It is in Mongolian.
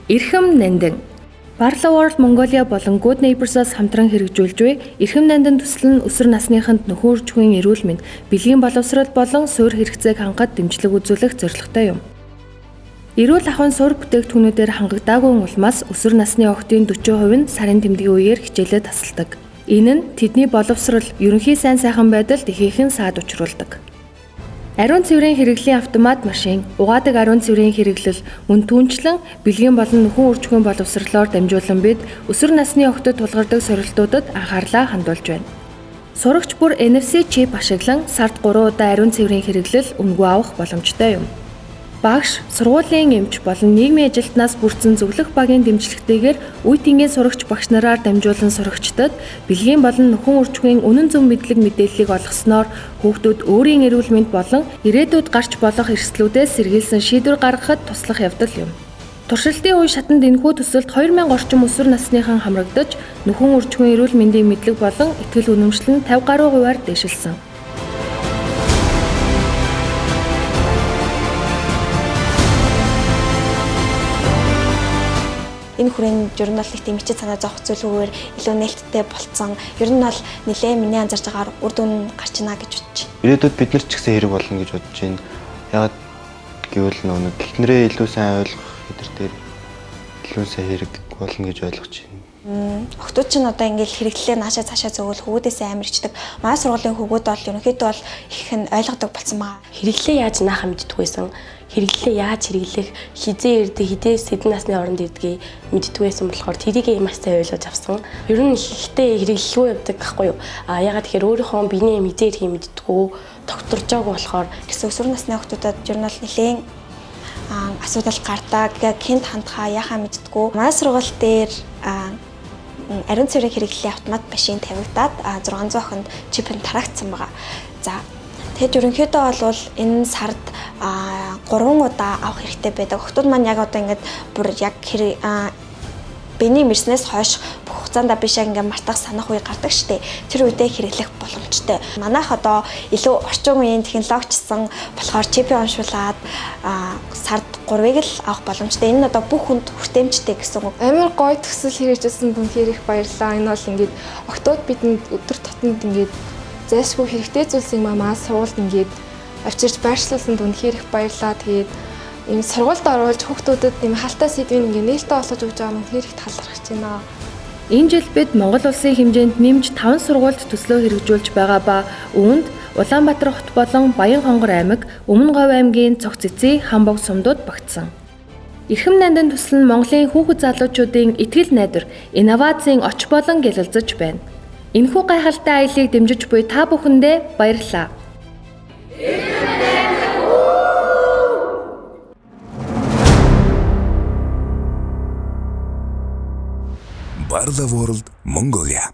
Эрхэм нандин. Barla World Mongolia болон Good Neighbors-аас хамтран хэрэгжүүлж буй эрхэм нандин төсөл нь өсвөр насныханд нөхөн үржихуйн эрүүл мэнд, бэлгийн боловсрол болон суурь хэрэгцээг хангахад дэмжлэг үзүүлэх зорилготой юм. Эрүүл ахуйн суурь бүтээгдэхүүнүүдээр хангагдаагүй улмаас өсвөр насны охидын 40% нь сарын тэмдгийн үеэр хичээлээ тасалдаг. Энэ нь тэдний боловсрол, ерөнхий сайн сайхан байдалд ихээхэн саад учруулдаг. Ариун цэврийн хэрэглэлийн автомат машин, угаадаг ариун цэврийн хэрэглэл, мөн түүнчлэн бэлгийн болон нөхөн үржихуйн боловсролоор дамжуулан бид өсвөр насны охидод тулгардаг сорилтуудад анхаарлаа хандуулж байна. Сурагч бүр NFC чип ашиглан сард 3 удаа ариун цэврийн хэрэглэл өмгөө авах боломжтой юм. Багш, сургуулийн эмч болон нийгмийн ажилтнаас бүрдсэн зөвлөх багийн дэмжлэгтэйгээр үе тэнгийн сурагч багш нараар дамжуулан сурагчдад бэлгийн болон нөхөн үржихуйн үнэн зөв мэдлэг мэдээллийг олгосноор хүүхдүүд өөрийн эрүүл мэнд болон ирээдүйд гарч болох эрсдлүүдээс сэргийлсэн шийдвэр гаргахад туслах явдал юм. Туршилтын үе шатанд энэхүү төсөлд 2000 орчим өсвөр насныхан хамрагдаж нөхөн үржихуйн эрүүл мэндийн мэдлэг болон итгэл үнэмшил нь 50 гаруй хувиар дэвшилсэн. Энэ хүрээнд журналистик тэмчид санаа зовх зүйлүүгээр илүү нээлттэй болцсон. Ер нь бол нэлээд миний анзарч байгаагаар үр дүн гарч ийнэ гэж бодож байна. Ирээдүйд бид нар ч гэсэн хэрэг болно гэж бодож байна. Ягаад гэвэл нөгөө гихнэрээ илүү сайн ойлгох хэдэр дээр илүү сайн хэрэг болно гэж ойлгож байна. Охтууд ч одоо ингээл хэрэглэлээ наашаа цаашаа зөөгөл хөвгүүдээс амар ичдэг. Манай сургуулийн хөвгүүд бол ерөнхийдөө бол их нь ойлгодог болсон байгаа. Хэрэглээ яаж наахаа мэддэг байсан. Хэрэглээ яаж хэрэглэх, хизээ ирдэг, хідээ сэдэн насны оронд ирдгийг мэддэг байсан болохоор тэрийг маш сайн ойлгож авсан. Ер нь ихтэй хэрэглэлгүй явдаг байхгүй юу? Ягаад тэгэхээр өөрийнхөө биений мэдээ эрхийг мэддэггүй, тогтворж байгаагүй болохоор гэсэн өсвөр насны охтуудад ер нь бол нэлээд асуудал гардаг, гинт хандхаа яхаа мэддэггүй. Манай сургууль дээр ариун цэврийн хэрэглэлийн автомат машин тавигдаад 600 охинд чип нь тараагдсан байгаа. За тэгэд ерөнхийдөө бол энэ сард 3 удаа авах хэрэгтэй байдаг. Охтууд маань яг одоо ингээд бүр яг биений мэрснээс хойш бүх хугацаанд биш яг ингээд мартах санах үе гардаг штеп. Тэр үедээ хэрэглэх боломжтой. Манайх одоо илүү орчин үеийн технологичсан болохоор чипээ уншуулад сард 3-ыг л авах боломжтой. Энэ нь одоо бүх хүнд хүртээмжтэй гэсэн үг. Амар гоё төсөл хэрэгжүүлсэн бүнхээр их баярлалаа. Энэ бол ингээд охтууд бидэнд өдөр тутмын ингээд зайлшгүй хэрэгтэй зүйлсийг манай сургуульд ингээд авчирч байршлуулсанд үнэхээр их баярлалаа. Тэгээд ийм сургуульд оруулж хүүхдүүдэд ийм хаалтаа сэдвийг ингээд нээлттэй болгож өгч байгаа нь үнэхээр их талархаж байна. Энэ жил бид Монгол улсын хэмжээнд нэмж 5 сургуульд төслөө хэрэгжүүлж байгаа ба үүнд Улаанбаатар хот болон Баянхонгор аймаг, Өмнө Говь аймгийн Цогцэцэг, Хамбог сумдууд багтсан. Эрхэм нандин төсөл нь Монголын хүүхэд залуучуудын итгэл найдвар, инновацийн оч болон гялалзаж байна. Энэхүү гайхалтай аялыг дэмжиж буй та бүхэндээ баярлалаа. Barla World Mongolia.